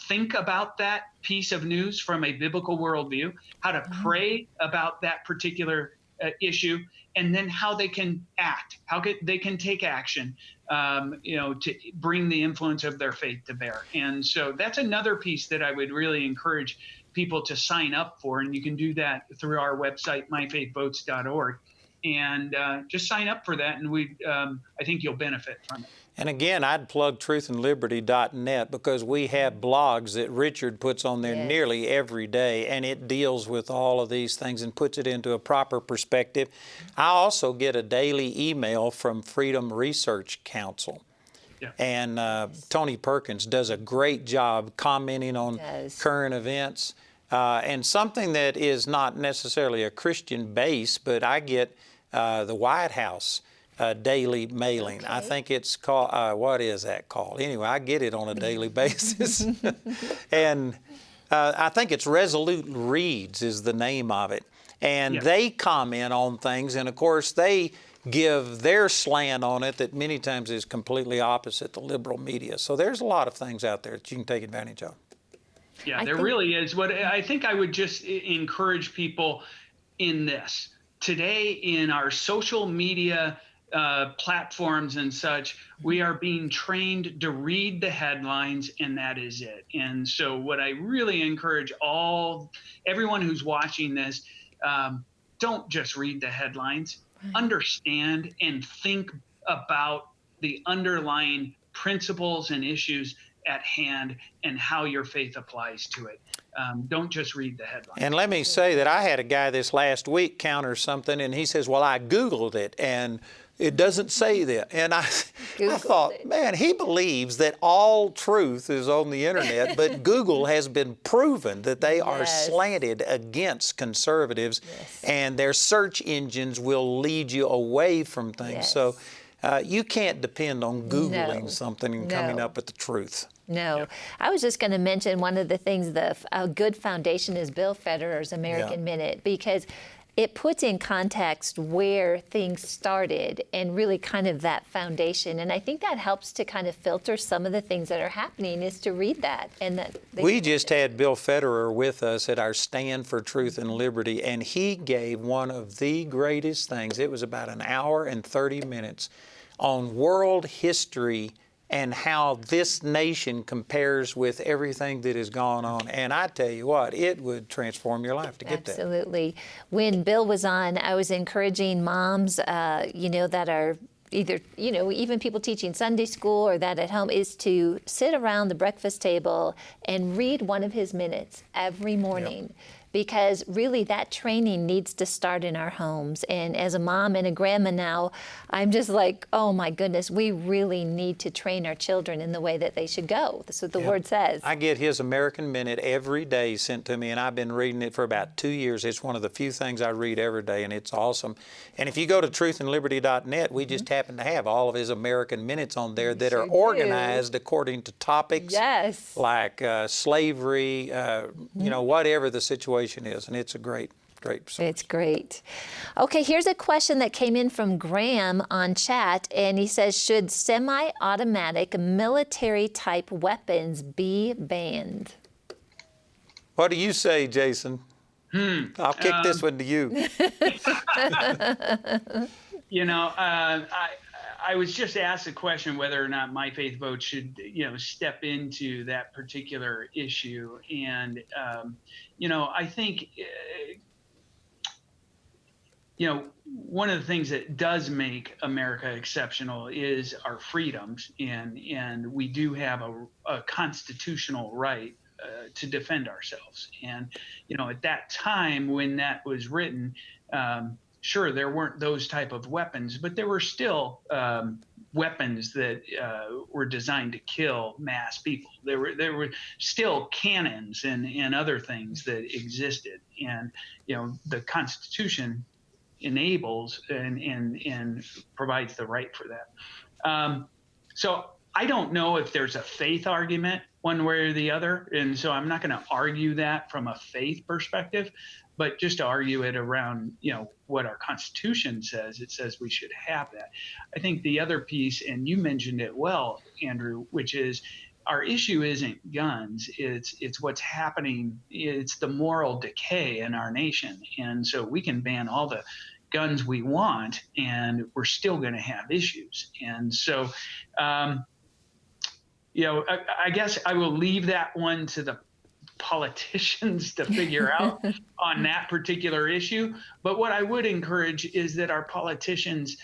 think about that piece of news from a biblical worldview, how to pray about that particular issue, and then how they can act, how they can take action, to bring the influence of their faith to bear. And so that's another piece that I would really encourage people to sign up for. And you can do that through our website, myfaithvotes.org. And just sign up for that, and I think you'll benefit from it. And again, I'd plug truthandliberty.net because we have blogs that Richard puts on there nearly every day, and it deals with all of these things and puts it into a proper perspective. I also get a daily email from Freedom Research Council. Yeah. And Tony Perkins does a great job commenting on current events. And something that is not necessarily a Christian base, but I get the White House daily mailing. I think it's called, what is that called? Anyway, I get it on a daily basis. And I think it's Resolute Reads is the name of it. And they comment on things, and of course they give their slant on it that many times is completely opposite the liberal media. So there's a lot of things out there that you can take advantage of. Yeah, there really is. What I think I would just encourage people in this. Today in our social media platforms and such, we are being trained to read the headlines, and that is it. And so what I really encourage everyone who's watching this, don't just read the headlines. Understand and think about the underlying principles and issues at hand and how your faith applies to it. Don't just read the headline. And let me say that I had a guy this last week counter something, and he says, well, I Googled it, and it doesn't say that. And I thought, man, he believes that all truth is on the internet, but Google has been proven that they are slanted against conservatives, and their search engines will lead you away from things. So you can't depend on Googling something and coming up with the truth. No. I was just going to mention one of the things, a good foundation is Bill Federer's American Minute, because it puts in context where things started and really kind of that foundation. And I think that helps to kind of filter some of the things that are happening, is to read that. And that we just had Bill Federer with us at our Stand for Truth and Liberty, and he gave one of the greatest things. It was about an hour and 30 minutes on world history and how this nation compares with everything that has gone on. And I tell you what, it would transform your life to get that. Absolutely. When Bill was on, I was encouraging moms, that are either, even people teaching Sunday school or that at home, is to sit around the breakfast table and read one of his minutes every morning. Because really that training needs to start in our homes. And as a mom and a grandma now, I'm just like, oh my goodness, we really need to train our children in the way that they should go. That's what the Word says. I get his American Minute every day sent to me, and I've been reading it for about 2 years. It's one of the few things I read every day, and it's awesome. And if you go to truthandliberty.net, we just happen to have all of his American Minutes on there that are organized according to topics like slavery, whatever the situation is, and it's a great source. It's great. Okay, here's a question that came in from Graham on chat, and he says, should semi-automatic military-type weapons be banned? What do you say, Jason? I'll kick this one to you. I was just asked a question whether or not My Faith Vote should, step into that particular issue. And, I think, one of the things that does make America exceptional is our freedoms. And we do have a constitutional right to defend ourselves. And, at that time when that was written, sure, there weren't those type of weapons, but there were still weapons that were designed to kill mass people. There were still cannons and other things that existed, and the Constitution enables and provides the right for that. So I don't know if there's a faith argument one way or the other, and so I'm not going to argue that from a faith perspective. But just to argue it around, what our Constitution says, it says we should have that. I think the other piece, and you mentioned it well, Andrew, which is our issue isn't guns. It's what's happening. It's the moral decay in our nation. And so we can ban all the guns we want, and we're still going to have issues. And so, I guess I will leave that one to the politicians to figure out on that particular issue. But what I would encourage is that our politicians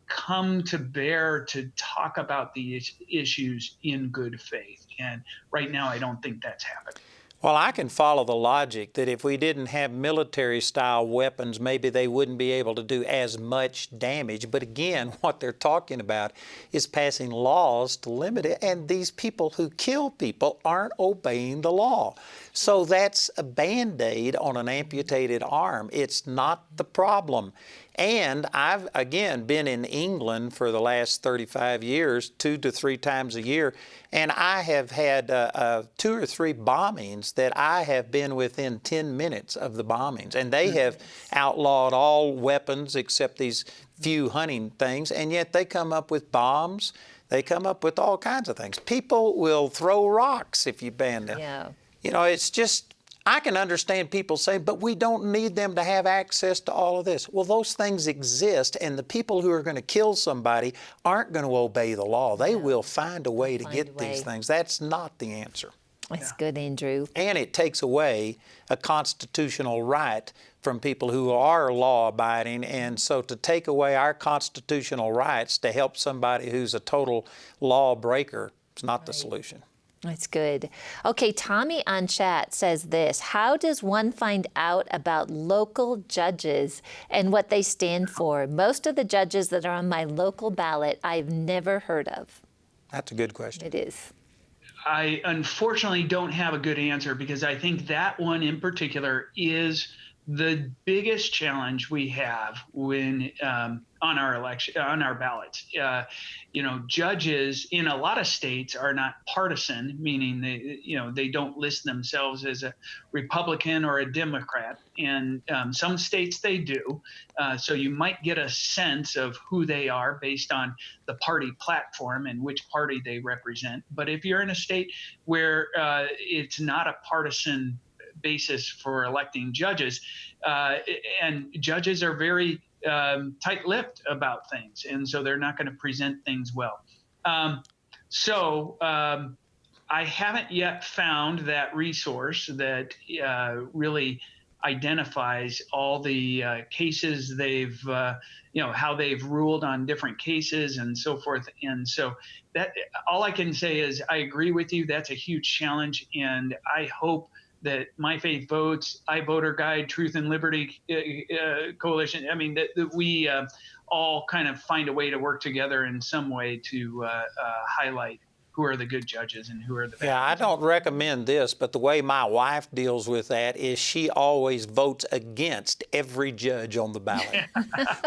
come to bear to talk about these issues in good faith. And right now, I don't think that's happening. Well, I can follow the logic that if we didn't have military-style weapons, maybe they wouldn't be able to do as much damage. But again, what they're talking about is passing laws to limit it, and these people who kill people aren't obeying the law. So that's a Band-Aid on an amputated arm. It's not the problem. And I've, again, been in England for the last 35 years, 2 to 3 times a year, and I have had 2 or 3 bombings that I have been within 10 minutes of the bombings. And they have outlawed all weapons except these few hunting things, and yet they come up with bombs. They come up with all kinds of things. People will throw rocks if you ban them. Yeah. It's just, I can understand people saying, but we don't need them to have access to all of this. Well, those things exist, and the people who are going to kill somebody aren't going to obey the law. They will find a way to get these things. That's not the answer. That's good, Andrew. And it takes away a constitutional right from people who are law-abiding, and so to take away our constitutional rights to help somebody who's a total lawbreaker is not the solution. That's good. Okay, Tommy on chat says this: how does one find out about local judges and what they stand for? Most of the judges that are on my local ballot, I've never heard of. That's a good question. It is. I unfortunately don't have a good answer, because I think that one in particular is the biggest challenge we have when on our ballots. Judges in a lot of states are not partisan, meaning they don't list themselves as a Republican or a Democrat, and some states they do. So you might get a sense of who they are based on the party platform and which party they represent. But if you're in a state where it's not a partisan basis for electing judges, and judges are very tight-lipped about things, and so they're not going to present things well. I haven't yet found that resource that really identifies all the cases they've, how they've ruled on different cases and so forth. And so that, all I can say is I agree with you. That's a huge challenge, and I hope that My Faith Votes, iVoter Guide, Truth and Liberty Coalition, I mean, that we all kind of find a way to work together in some way to highlight who are the good judges and who are the bad. Yeah, I don't recommend this, but the way my wife deals with that is she always votes against every judge on the ballot.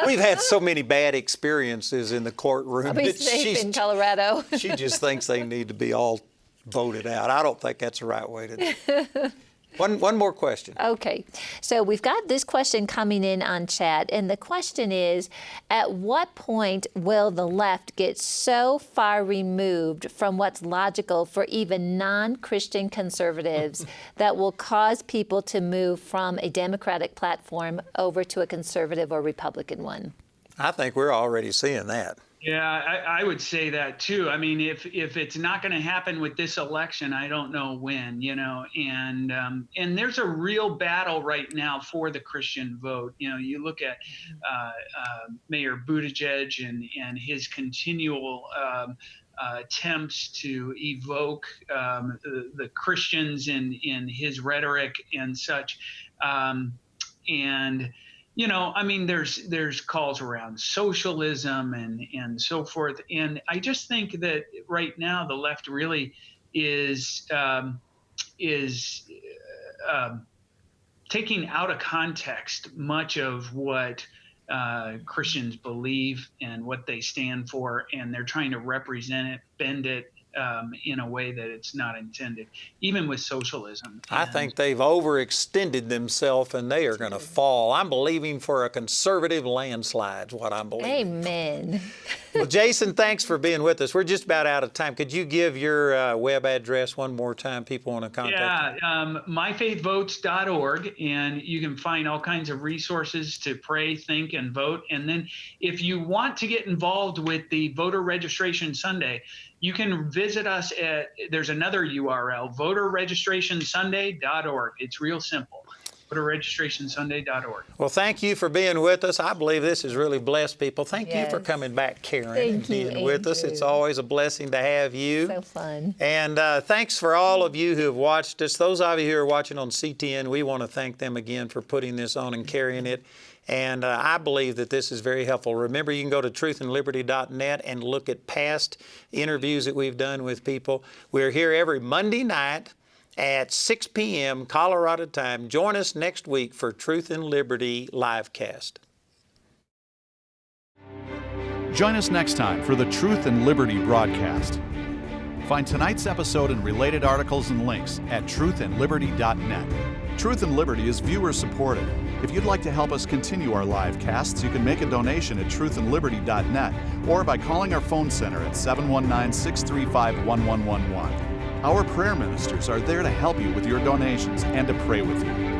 We've had so many bad experiences in the courtroom. I'll be safe in Colorado. She just thinks they need to be all voted out. I don't think that's the right way to do it. One more question. Okay, so we've got this question coming in on chat, and the question is, at what point will the left get so far removed from what's logical for even non-Christian conservatives that will cause people to move from a Democratic platform over to a conservative or Republican one? I think we're already seeing that. Yeah, I would say that too. I mean, if it's not going to happen with this election, I don't know when, and there's a real battle right now for the Christian vote. You look at Mayor Buttigieg and his continual attempts to evoke the Christians in his rhetoric and such. I mean, there's calls around socialism and so forth. And I just think that right now the left really is taking out of context much of what Christians believe and what they stand for, and they're trying to represent it, bend it in a way that it's not intended, even with socialism. I think they've overextended themselves and they are going to fall. I'm believing for a conservative landslide, is what I'm believing. Amen. Well, Jason, thanks for being with us. We're just about out of time. Could you give your web address one more time? People want to contact you. myfaithvotes.org, and you can find all kinds of resources to pray, think, and vote. And then if you want to get involved with the Voter Registration Sunday, you can visit us there's another URL, voterregistrationsunday.org. It's real simple, voterregistrationsunday.org. Well, thank you for being with us. I believe this has really blessed people. Thank you for coming back, Karen, and being with us. It's always a blessing to have you. So fun. And thanks for all of you who have watched us. Those of you who are watching on CTN, we want to thank them again for putting this on and carrying it. And I believe that this is very helpful. Remember, you can go to truthandliberty.net and look at past interviews that we've done with people. We're here every Monday night at 6 p.m. Colorado time. Join us next week for Truth and Liberty livecast. Join us next time for the Truth and Liberty broadcast. Find tonight's episode and related articles and links at truthandliberty.net. Truth and Liberty is viewer supported. If you'd like to help us continue our live casts, you can make a donation at truthandliberty.net or by calling our phone center at 719-635-1111. Our prayer ministers are there to help you with your donations and to pray with you.